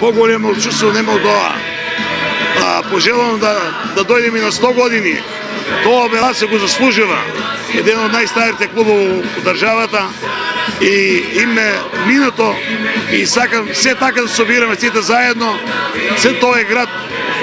по-големо чувство нема од ова. Пожелам да дојдем и на 100 години. Тоа Белаца го заслужива. Еден од најстарите клубови у државата и име минато и сакам се така да собираме сите заедно. Се тоа е град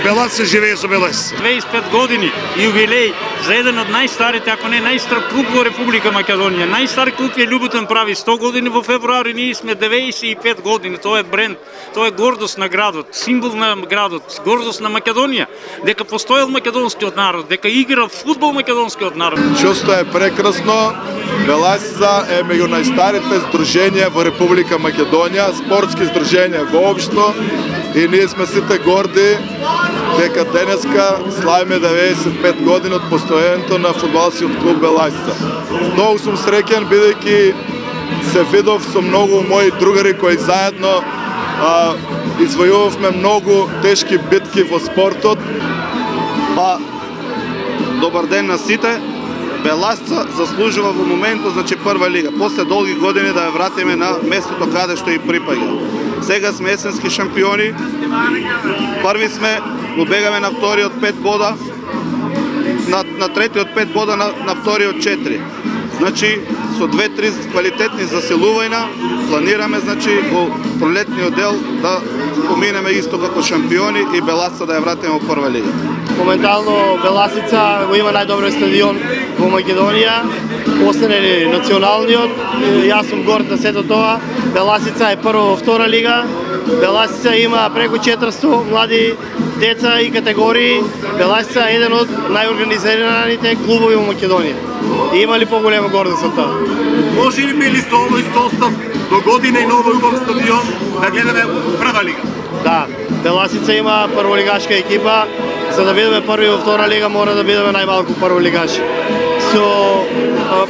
Белаца, живее со Белаца. 25 години јубилеј за еден од најстарите, ако не најстар клуб во Република Македонија. Најстар клуб е Љубутен прави 100 години во февруари, ние сме 95 години. Тоа е бренд, тоа е гордост на градот, символ на градот, гордост на Македонија, дека постоел македонскиот народ, дека игра фудбал македонскиот народ. Чувство е прекрасно. Белаца е меѓу најстарите здруженија во Република Македонија, спортски здруженија воопшто, и ние сме сите горди дека денеска славиме 95 години од постоењето на фудбалскиот клуб Белаца. Многу сум среќен бидејќи се видов со многу мои другари кои заедно извојувавме многу тешки битки во спортот. Добар ден на сите. Белаца заслужува во моментот, значи прва лига. После долги години да ја вратиме на местото каде што и припаѓа. Сега сме есенски шампиони. Први сме, убегаме на вториот 5 бода, на третиот 5 бода, на вториот 4. Значи со 2-3 квалитетни засилувања планираме, значи во пролетниот дел да поминеме исто како шампиони и Белаца да ја вратиме во прва лига. Моментално Беласица го има најдобриот стадион во Македонија, постане националниот. Јас сум горд на сето тоа. Беласица е прво во втора лига. Беласица има преку 400 млади деца и категории. Беласица е еден од најорганизираните клубови во Македонија. И има ли поголема гордост од тоа? Може ли би ли со овој состав до година и новој убав стадион да гледаме прва лига? Да, Беласица има прволигашка екипа. За да бидеме први во втора лига мора да бидеме најмалку прволигаши. Со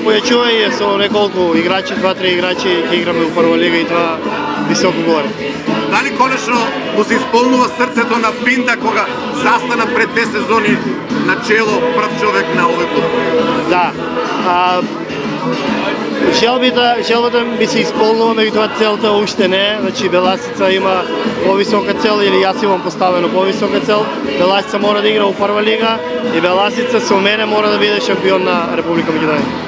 појачување со неколку играчи, 2-3 играчи ќе играме во прва лига и тоа високо горе. Дали конечно му се исполнува срцето на Пинда кога застана пред 2 сезони на чело прв човек на овој клуб? Да. Желбата ми се исполнува, меѓутоа целта уште не. Значи Беласица има повисока цел, или јас имам поставено повисока цел. Беласица мора да игра во прва лига и Беласица со мене мора да биде шампион на Република Македонија.